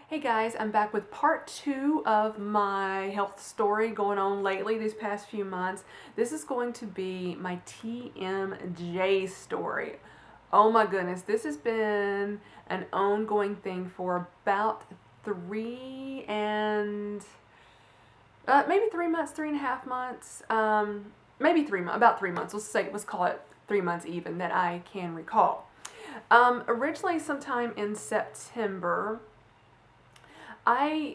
Hey guys, I'm back with part 2 of my health story going on lately these past few months. This is going to be my TMJ story. Oh my goodness, this has been an ongoing thing for about maybe 3 months, 3.5 months, maybe 3 months, about 3 months. Let's call it 3 months even that I can recall. Originally, sometime in September.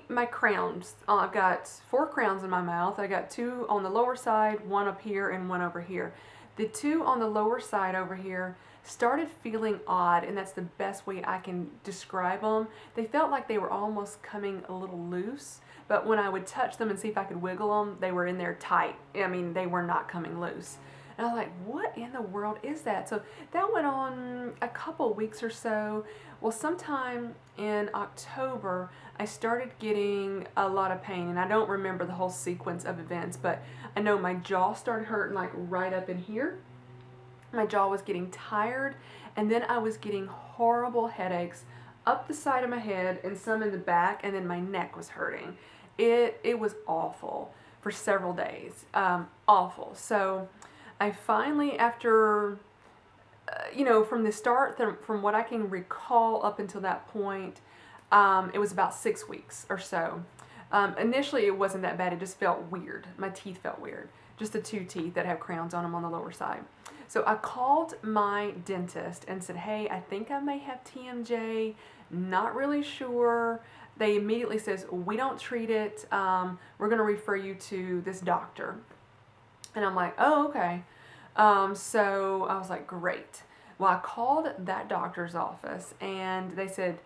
My crowns, I've got 4 crowns in my mouth. I got 2 on the lower side, 1 up here, and 1 over here. The 2 on the lower side over here started feeling odd, and that's the best way I can describe them. They felt like they were almost coming a little loose, but when I would touch them and see if I could wiggle them, they were in there tight. I mean, they were not coming loose. And I was like, what in the world is that? So that went on a couple weeks or so. Well, sometime in October, I started getting a lot of pain, and I don't remember the whole sequence of events, but I know my jaw started hurting like right up in here. My jaw was getting tired, and then I was getting horrible headaches up the side of my head and some in the back, and then my neck was hurting. It was awful for several days. Awful. So I finally, after from the start, from what I can recall up until that point, it was about 6 weeks or so. Initially, it wasn't that bad. It just felt weird. My teeth felt weird. Just the 2 teeth that have crowns on them on the lower side. So I called my dentist and said, hey, I think I may have TMJ. Not really sure. They immediately says, we don't treat it. We're going to refer you to this doctor. And I'm like, oh, okay. So I was like, great. Well, I called that doctor's office, and they said,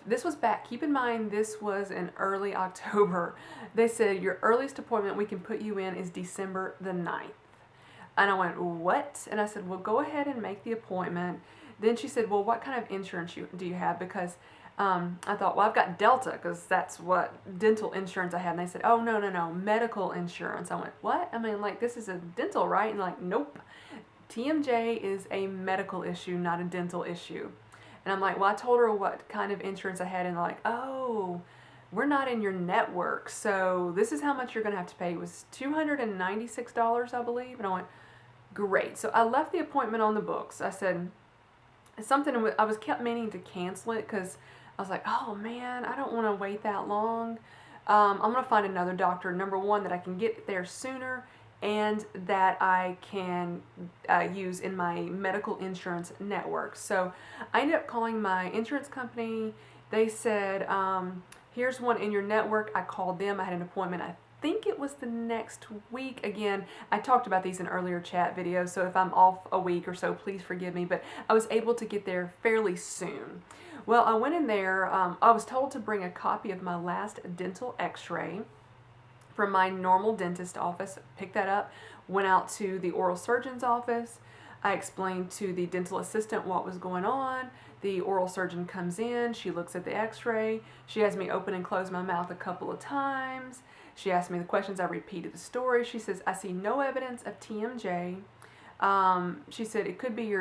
this was back, keep in mind, this was in early October. They said, your earliest appointment we can put you in is December the 9th. And I went, what? And I said, well, go ahead and make the appointment. Then she said, well, what kind of insurance do you have? Because I thought, well, I've got Delta, because that's what dental insurance I had. And they said, oh, no, medical insurance. I went, what? I mean, like, this is a dental, right? And like, nope. TMJ is a medical issue, not a dental issue. And I'm like, well, I told her what kind of insurance I had, and they're like, oh, we're not in your network, so this is how much you're going to have to pay. It was $296, I believe. And I went, great. So I left the appointment on the books. I said, I was kept meaning to cancel it because I was like, oh man, I don't want to wait that long. I'm going to find another doctor, number one, that I can get there sooner and that I can use in my medical insurance network. So I ended up calling my insurance company. They said, here's one in your network. I called them. I had an appointment. I think it was the next week. Again, I talked about these in earlier chat videos, so if I'm off a week or so, please forgive me, but I was able to get there fairly soon. Well, I went in there. I was told to bring a copy of my last dental x-ray from my normal dentist office, picked that up, went out to the oral surgeon's office. I explained to the dental assistant what was going on. The oral surgeon comes in, she looks at the x-ray, she has me open and close my mouth a couple of times. She asked me the questions, I repeated the story. She says, I see no evidence of TMJ. She said, it could be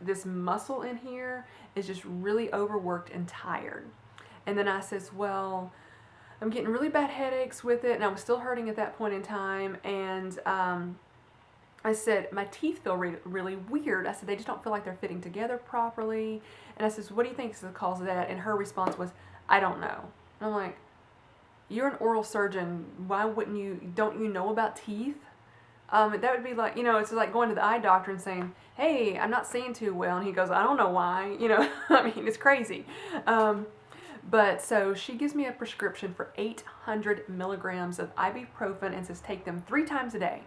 this muscle in here is just really overworked and tired. And then I says, well, I'm getting really bad headaches with it, and I was still hurting at that point in time, and I said, my teeth feel really weird. I said, they just don't feel like they're fitting together properly. And I said, what do you think is the cause of that? And her response was, I don't know. And I'm like, you're an oral surgeon. Why don't you know about teeth? That would be like, it's like going to the eye doctor and saying, hey, I'm not seeing too well. And he goes, I don't know why. I mean, it's crazy. But so she gives me a prescription for 800 milligrams of ibuprofen and says take them 3 times a day.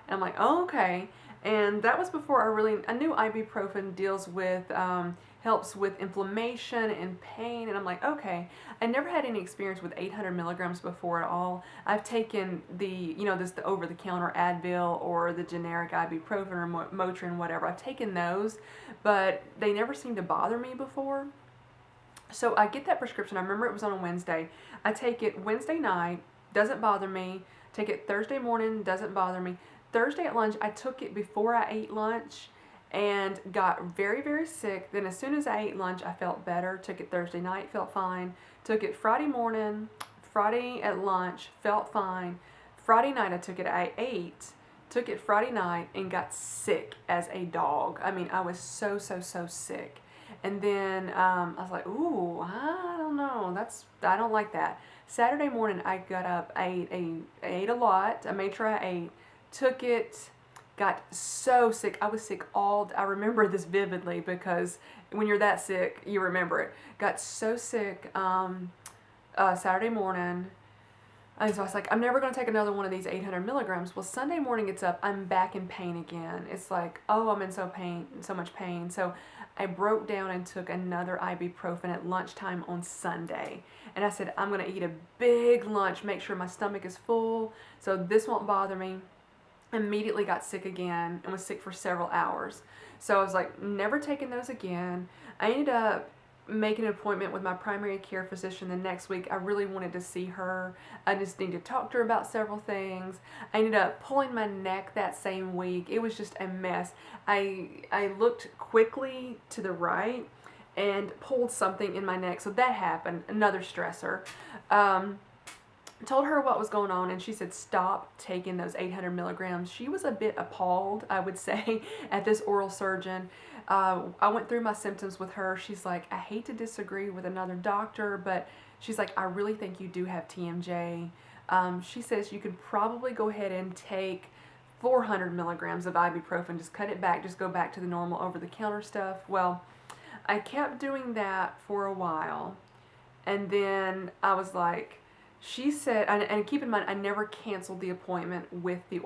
And I'm like, oh, okay. And that was before I knew ibuprofen deals with, helps with inflammation and pain. And I'm like, okay. I never had any experience with 800 milligrams before at all. I've taken the over-the-counter Advil or the generic ibuprofen or Motrin, whatever. I've taken those, but they never seemed to bother me before. So I get that prescription. I remember it was on a Wednesday. I take it Wednesday night, doesn't bother me. Take it Thursday morning, doesn't bother me. Thursday at lunch, I took it before I ate lunch, and got very, very sick. Then as soon as I ate lunch, I felt better. Took it Thursday night, felt fine. Took it Friday morning, Friday at lunch, felt fine. Friday night I took it, I ate, took it Friday night and got sick as a dog. I mean, I was so, so, so sick. And then I was like, ooh, I don't know. I don't like that. Saturday morning I got up, I ate a lot. I made sure I ate, took it, got so sick. I was sick I remember this vividly because when you're that sick, you remember it. Got so sick Saturday morning. And so I was like, I'm never going to take another one of these 800 milligrams. Well, Sunday morning it's up, I'm back in pain again. It's like, oh, I'm in so much pain. So I broke down and took another ibuprofen at lunchtime on Sunday. And I said, I'm going to eat a big lunch, make sure my stomach is full, so this won't bother me. Immediately got sick again and was sick for several hours. So I was like, never taking those again. I ended up making an appointment with my primary care physician the next week. I really wanted to see her. I just needed to talk to her about several things. I ended up pulling my neck that same week. It was just a mess. I looked quickly to the right and pulled something in my neck. So that happened, another stressor. Told her what was going on, and she said stop taking those 800 milligrams. She was a bit appalled, I would say, at this oral surgeon. I went through my symptoms with her. She's like, I hate to disagree with another doctor, but she's like, I really think you do have TMJ. She says you could probably go ahead and take 400 milligrams of ibuprofen, just cut it back, just go back to the normal over-the-counter stuff. Well, I kept doing that for a while, and then I was like, she said, and keep in mind, I never canceled the appointment with the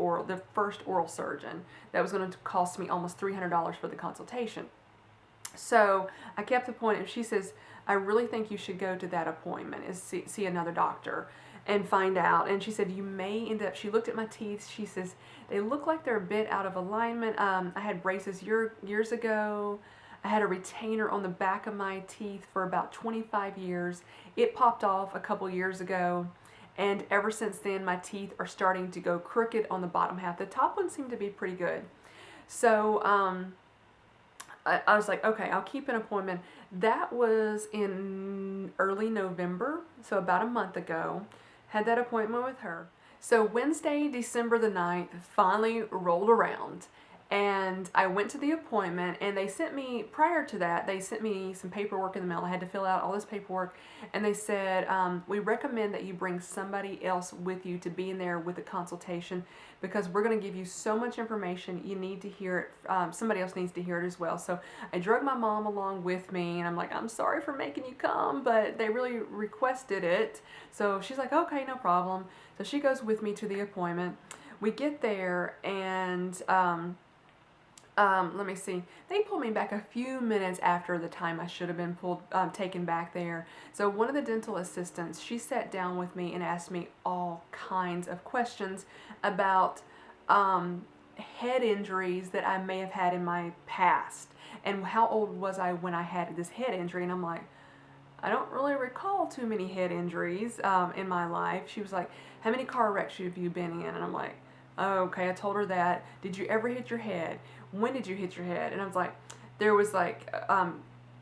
first oral surgeon. That was going to cost me almost $300 for the consultation. So I kept the appointment. She says, I really think you should go to that appointment and see another doctor and find out. And she said, you may end up, she looked at my teeth. She says, they look like they're a bit out of alignment. I had braces years ago. I had a retainer on the back of my teeth for about 25 years. It popped off a couple years ago, and ever since then my teeth are starting to go crooked on the bottom half. The top ones seem to be pretty good. So I was like, okay, I'll keep an appointment. That was in early November, so about a month ago. Had that appointment with her. So Wednesday, December the 9th, finally rolled around. And I went to the appointment, and they sent me, prior to that, they sent me some paperwork in the mail. I had to fill out all this paperwork, and they said, we recommend that you bring somebody else with you to be in there with the consultation, because we're going to give you so much information, you need to hear it, somebody else needs to hear it as well. So I drug my mom along with me, and I'm like, I'm sorry for making you come, but they really requested it. So she's like, okay, no problem. So she goes with me to the appointment. We get there, and let me see. They pulled me back a few minutes after the time I should have been taken back there. So one of the dental assistants, she sat down with me and asked me all kinds of questions about head injuries that I may have had in my past, and how old was I when I had this head injury. And I'm like, I don't really recall too many head injuries in my life. She was like, how many car wrecks have you been in? And I'm like, oh, okay. I told her that. Did you ever hit your head? When did you hit your head? And I was like, there was like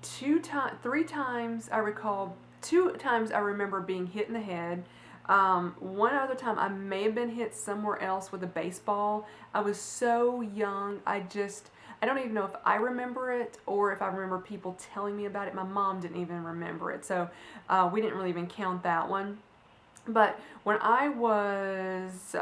3 times I recall, 2 times I remember being hit in the head. One other time I may have been hit somewhere else with a baseball. I was so young, I don't even know if I remember it or if I remember people telling me about it. My mom didn't even remember it, so we didn't really even count that one. But when I was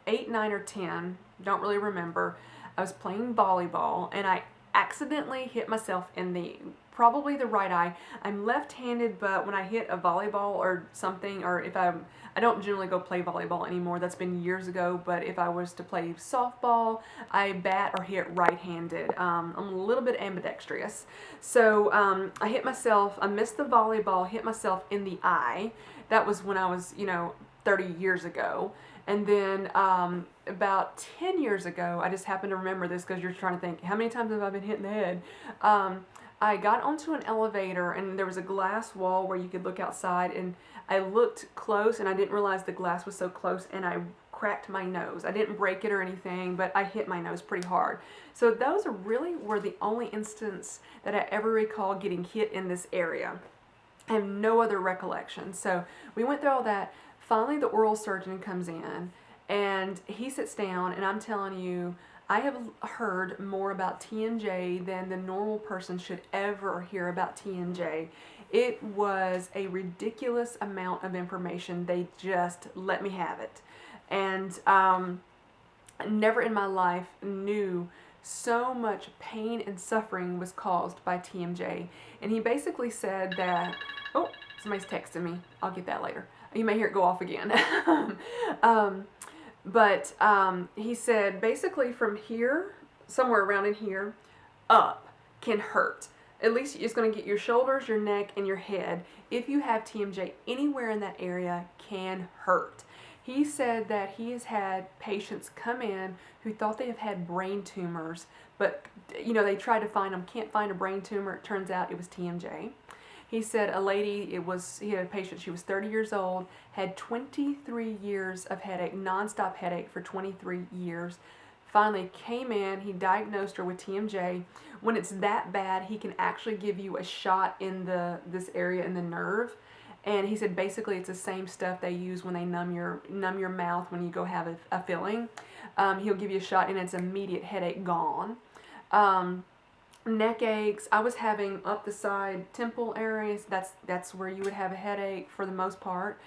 8, 9, or 10, don't really remember, I was playing volleyball, and I accidentally hit myself in probably the right eye. I'm left-handed, but when I hit a volleyball or something, or if I don't generally go play volleyball anymore, that's been years ago, but if I was to play softball, I bat or hit right-handed. I'm a little bit ambidextrous. So I hit myself, I missed the volleyball, hit myself in the eye. That was when I was, 30 years ago. And then about 10 years ago, I just happened to remember this because you're trying to think, how many times have I been hit in the head? I got onto an elevator, and there was a glass wall where you could look outside, and I looked close, and I didn't realize the glass was so close, and I cracked my nose. I didn't break it or anything, but I hit my nose pretty hard. So those really were the only instance that I ever recall getting hit in this area. I have no other recollection. So we went through all that. Finally, the oral surgeon comes in, and he sits down, and I'm telling you, I have heard more about TMJ than the normal person should ever hear about TMJ. It was a ridiculous amount of information. They just let me have it. And never in my life knew so much pain and suffering was caused by TMJ. And he basically said that, oh, somebody's texting me. I'll get that later. You may hear it go off again. But he said basically from here, somewhere around in here, up can hurt. At least it's going to get your shoulders, your neck, and your head. If you have TMJ anywhere in that area, can hurt. He said that he has had patients come in who thought they have had brain tumors, but they tried to find them, can't find a brain tumor. It turns out it was TMJ. He said a lady, he had a patient, she was 30 years old, had 23 years of headache, nonstop headache for 23 years. Finally came in, he diagnosed her with TMJ. When it's that bad, he can actually give you a shot in this area in the nerve. And he said basically it's the same stuff they use when they numb your mouth when you go have a filling. He'll give you a shot and it's immediate headache gone. Neck aches. I was having up the side temple areas. That's where you would have a headache for the most part.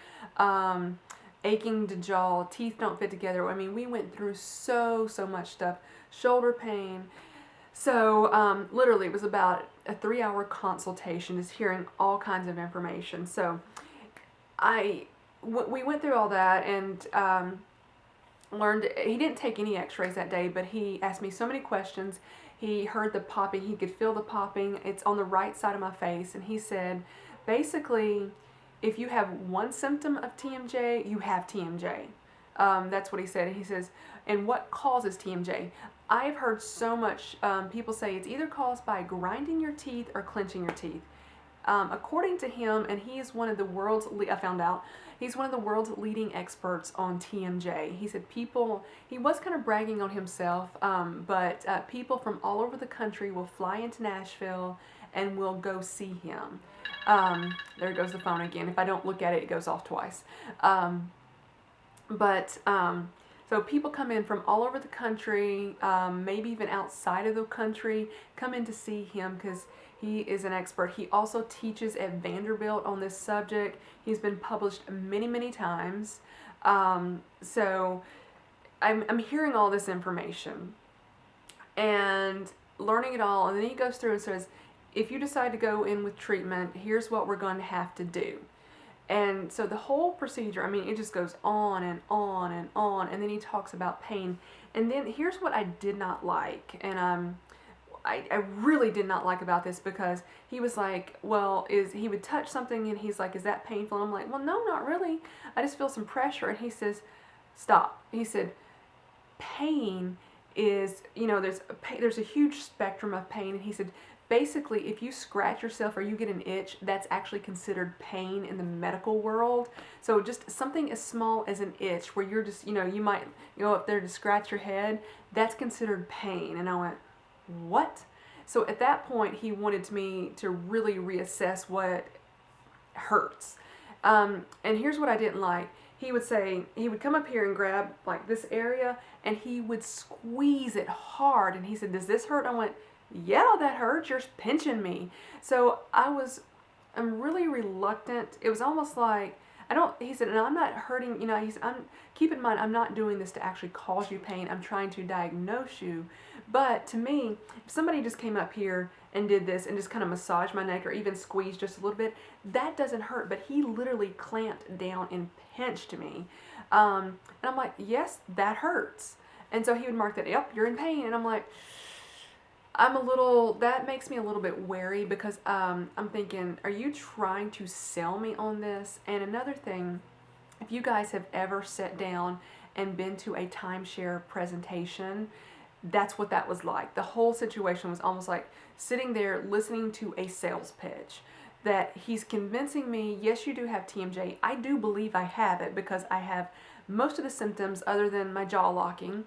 Aching to jaw. Teeth don't fit together. I mean, we went through so much stuff. Shoulder pain. So literally it was about a 3-hour consultation, just hearing all kinds of information. So we went through all that and learned. He didn't take any x-rays that day, but he asked me so many questions. He heard the popping. He could feel the popping. It's on the right side of my face. And he said, basically, if you have one symptom of TMJ, you have TMJ. That's what he said. He says, and what causes TMJ? I've heard so much people say it's either caused by grinding your teeth or clenching your teeth. According to him, and he is one of the world's, I found out, he's one of the world's leading experts on TMJ. He said he was kind of bragging on himself, but people from all over the country will fly into Nashville and will go see him. There goes the phone again. If I don't look at it, it goes off twice. So people come in from all over the country, maybe even outside of the country, come in to see him because he is an expert. He also teaches at Vanderbilt on this subject. He's been published many times. So I'm hearing all this information and learning it all. And then he goes through and says, if you decide to go in with treatment, here's what we're going to have to do. And so the whole procedure, I mean, it just goes on and on and on. And then he talks about pain. And then here's what I did not like. And I really did not like about this, because he was like, well, he would touch something and he's like, is that painful? And I'm like, well, no, not really. I just feel some pressure. And he says, stop. He said, pain is, there's a huge spectrum of pain. And he said, basically, if you scratch yourself or you get an itch, that's actually considered pain in the medical world. So just something as small as an itch where you're just, you might go up there to scratch your head, that's considered pain. And I went, what? So at that point, he wanted me to really reassess what hurts. And here's what I didn't like. He would come up here and grab like this area and he would squeeze it hard. And he said, does this hurt? I went, yeah, that hurts. You're pinching me. So I'm really reluctant. It was almost like, he said, and I'm not hurting, he said, keep in mind, I'm not doing this to actually cause you pain. I'm trying to diagnose you. But to me, if somebody just came up here and did this and just kind of massaged my neck or even squeezed just a little bit, that doesn't hurt. But he literally clamped down and pinched me. And I'm like, yes, that hurts. And so he would mark that, yep, you're in pain. And I'm like, that makes me a little bit wary, because I'm thinking, are you trying to sell me on this? And another thing, if you guys have ever sat down and been to a timeshare presentation, that's what that was like. The whole situation was almost like sitting there listening to a sales pitch. That he's convincing me, yes, you do have TMJ. I do believe I have it, because I have most of the symptoms other than my jaw locking.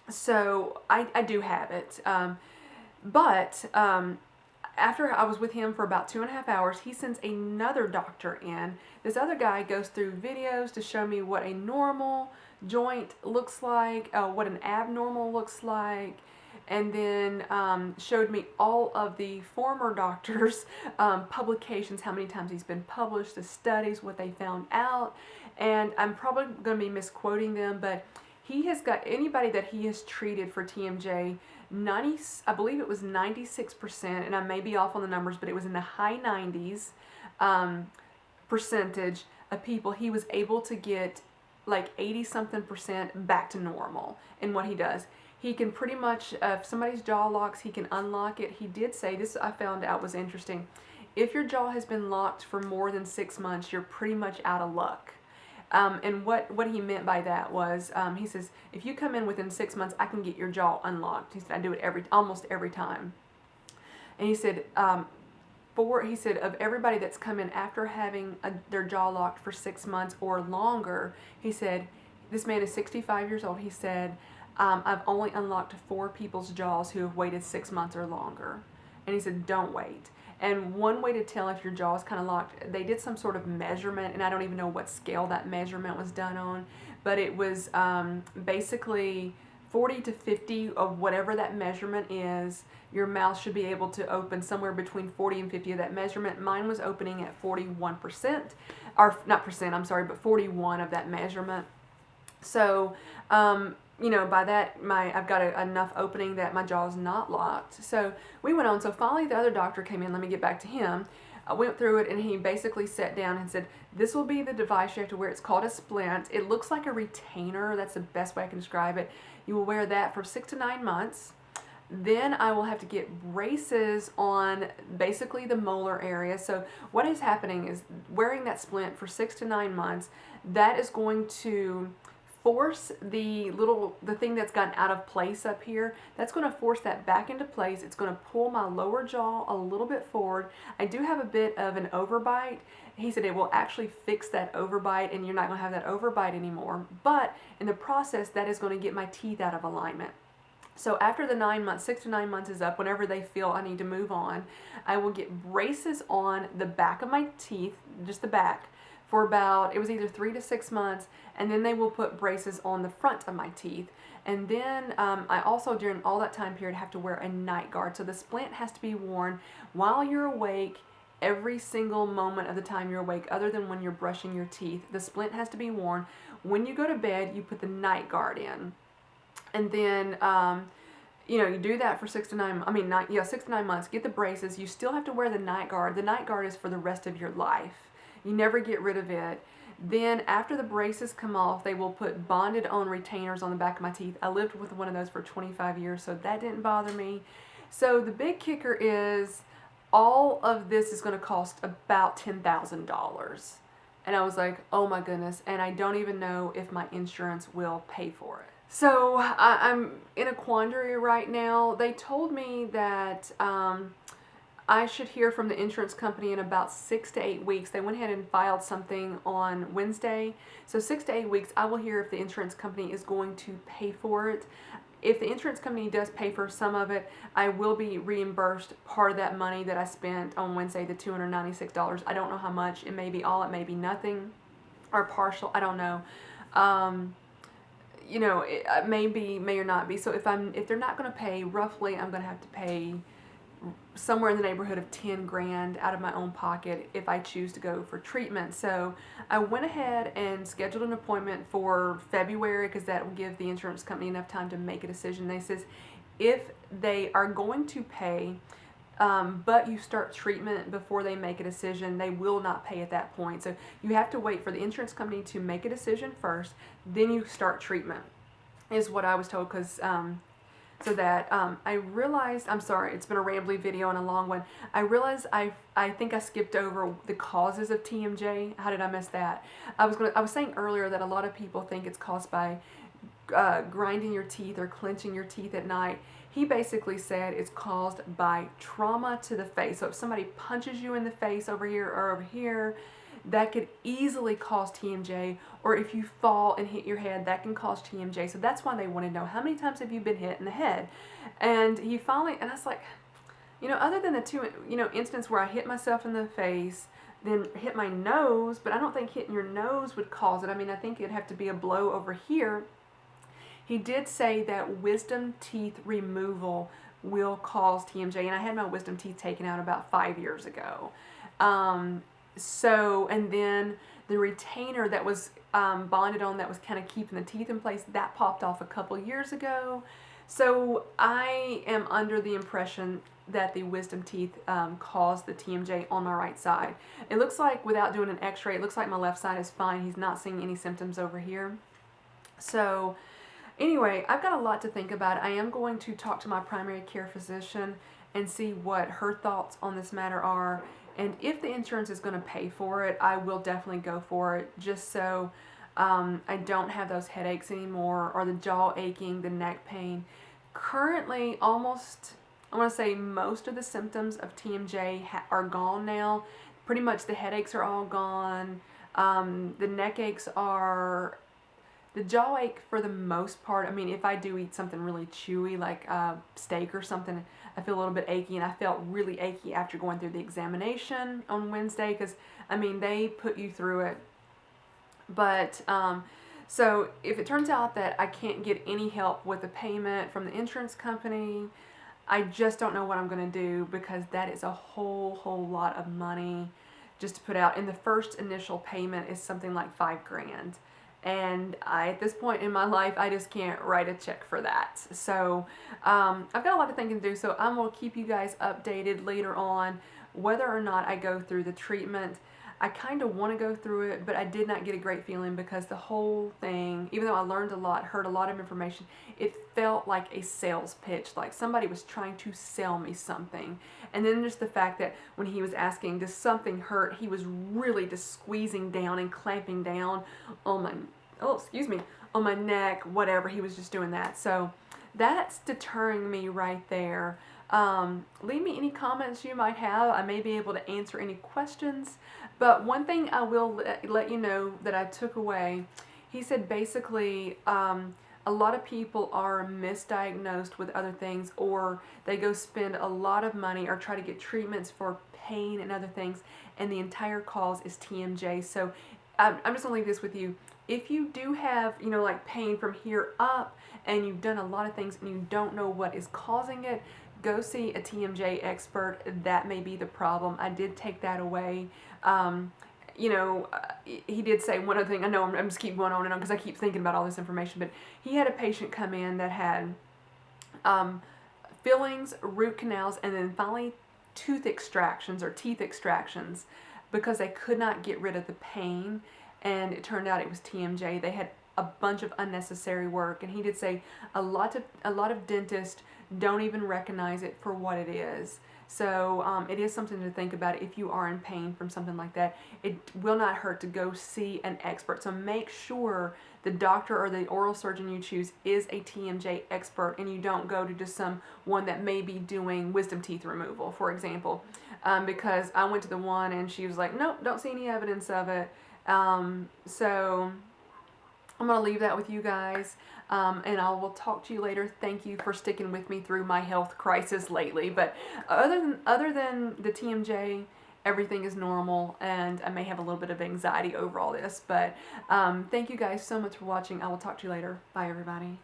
So I do have it. But after I was with him for about 2.5 hours, he sends another doctor in. This other guy goes through videos to show me what a normal joint looks like, what an abnormal looks like, and then showed me all of the former doctors' publications, how many times he's been published, the studies, what they found out. And I'm probably going to be misquoting them, but he has got anybody that he has treated for TMJ, I believe it was 96%, and I may be off on the numbers, but it was in the high 90s percentage of people he was able to get like 80 something percent back to normal in what he does. He can pretty much, if somebody's jaw locks, he can unlock it. He did say, this I found out was interesting, if your jaw has been locked for more than 6 months, you're pretty much out of luck. And what he meant by that was, he says, if you come in within 6 months, I can get your jaw unlocked. He said, I do it almost every time. And he said, he said, of everybody that's come in after having their jaw locked for 6 months or longer, he said, this man is 65 years old. He said, I've only unlocked 4 people's jaws who have waited 6 months or longer. And he said, don't wait. And one way to tell if your jaw is kind of locked, they did some sort of measurement, and I don't even know what scale that measurement was done on, but it was basically 40 to 50 of whatever that measurement is. Your mouth should be able to open somewhere between 40 and 50 of that measurement. Mine was opening at 41%, or not percent, I'm sorry, but 41 of that measurement. So, you know, by that, I've got enough opening that my jaw is not locked. So we went on. So finally the other doctor came in. Let me get back to him. I went through it, and he basically sat down and said, this will be the device you have to wear. It's called a splint. It looks like a retainer. That's the best way I can describe it. You will wear that for 6 to 9 months. Then I will have to get braces on basically the molar area. So what is happening is, wearing that splint for 6 to 9 months, that is going to force the thing that's gotten out of place up here, that's going to force that back into place. It's going to pull my lower jaw a little bit forward. I do have a bit of an overbite. He said it will actually fix that overbite, and you're not going to have that overbite anymore. But in the process, that is going to get my teeth out of alignment. So after the 9 months, 6 to 9 months is up, whenever they feel I need to move on, I will get braces on the back of my teeth, just the back, for about, it was either 3 to 6 months, and then they will put braces on the front of my teeth. And then I also, during all that time period, have to wear a night guard. So the splint has to be worn while you're awake, every single moment of the time you're awake, other than when you're brushing your teeth. The splint has to be worn. When you go to bed, you put the night guard in. And then, you know, you do that for 6 to 9 months, get the braces. You still have to wear the night guard. The night guard is for the rest of your life. You never get rid of it. Then after the braces come off, they will put bonded on retainers on the back of my teeth. I lived with one of those for 25 years, so that didn't bother me. So the big kicker is, all of this is going to cost about $10,000. And I was like, oh my goodness, and I don't even know if my insurance will pay for it. So I'm in a quandary right now. They told me that I should hear from the insurance company in about 6 to 8 weeks. They went ahead and filed something on Wednesday. So 6 to 8 weeks, I will hear if the insurance company is going to pay for it. If the insurance company does pay for some of it, I will be reimbursed part of that money that I spent on Wednesday, the $296. I don't know how much. It may be all, it may be nothing, or partial. I don't know. You know, it may be, may or not be. So if they're not going to pay, roughly, I'm going to have to pay somewhere in the neighborhood of 10 grand out of my own pocket if I choose to go for treatment. So I went ahead and scheduled an appointment for February, because that will give the insurance company enough time to make a decision. They says if they are going to pay, but you start treatment before they make a decision, they will not pay at that point. So you have to wait for the insurance company to make a decision first, then you start treatment, is what I was told. Because so that I realized, I'm sorry, it's been a rambly video and a long one. I realized I think I skipped over the causes of TMJ. How did I miss that? I was saying earlier that a lot of people think it's caused by grinding your teeth or clenching your teeth at night. He basically said it's caused by trauma to the face. So if somebody punches you in the face over here or over here, that could easily cause TMJ, or if you fall and hit your head, that can cause TMJ. So that's why they want to know, how many times have you been hit in the head? And he finally, and I was like, other than the two, instance where I hit myself in the face, then hit my nose, but I don't think hitting your nose would cause it. I mean, I think it'd have to be a blow over here. He did say that wisdom teeth removal will cause TMJ, and I had my wisdom teeth taken out about 5 years ago. And then the retainer that was bonded on, that was kind of keeping the teeth in place, that popped off a couple years ago. So I am under the impression that the wisdom teeth caused the TMJ on my right side. It looks like, without doing an x-ray, it looks like my left side is fine. He's not seeing any symptoms over here. So anyway, I've got a lot to think about. I am going to talk to my primary care physician and see what her thoughts on this matter are. And if the insurance is going to pay for it, I will definitely go for it, just so I don't have those headaches anymore, or the jaw aching, the neck pain. Currently, I want to say most of the symptoms of TMJ are gone now. Pretty much the headaches are all gone. The neck aches are... The jaw ache, for the most part, I mean, if I do eat something really chewy, like steak or something, I feel a little bit achy, and I felt really achy after going through the examination on Wednesday, because, I mean, they put you through it. But, so if it turns out that I can't get any help with the payment from the insurance company, I just don't know what I'm going to do, because that is a whole lot of money just to put out. And the first initial payment is something like $5,000. And at this point in my life, I just can't write a check for that. So I've got a lot of thinking to do, so I'm going to keep you guys updated later on whether or not I go through the treatment. I kind of want to go through it, but I did not get a great feeling, because the whole thing, even though I learned a lot, heard a lot of information, it felt like a sales pitch, like somebody was trying to sell me something. And then just the fact that when he was asking, does something hurt, he was really just squeezing down and clamping down on on my neck, whatever. He was just doing that. So that's deterring me right there. Leave me any comments you might have. I may be able to answer any questions. But one thing I will let you know that I took away, he said basically a lot of people are misdiagnosed with other things, or they go spend a lot of money or try to get treatments for pain and other things, and the entire cause is TMJ. So I'm just going to leave this with you. If you do have, like pain from here up, and you've done a lot of things and you don't know what is causing it, go see a TMJ expert. That may be the problem. I did take that away. He did say one other thing. I know I'm just keep going on and on because I keep thinking about all this information, but he had a patient come in that had fillings, root canals, and then finally tooth extractions or teeth extractions, because they could not get rid of the pain, and it turned out it was TMJ. They had a bunch of unnecessary work, and he did say a lot of dentists don't even recognize it for what it is. So it is something to think about if you are in pain from something like that. It will not hurt to go see an expert. So make sure the doctor or the oral surgeon you choose is a TMJ expert, and you don't go to just someone that may be doing wisdom teeth removal, for example. Because I went to the one and she was like, nope, don't see any evidence of it. So I'm going to leave that with you guys, and I will talk to you later. Thank you for sticking with me through my health crisis lately. But other than the TMJ, everything is normal, and I may have a little bit of anxiety over all this. But thank you guys so much for watching. I will talk to you later. Bye, everybody.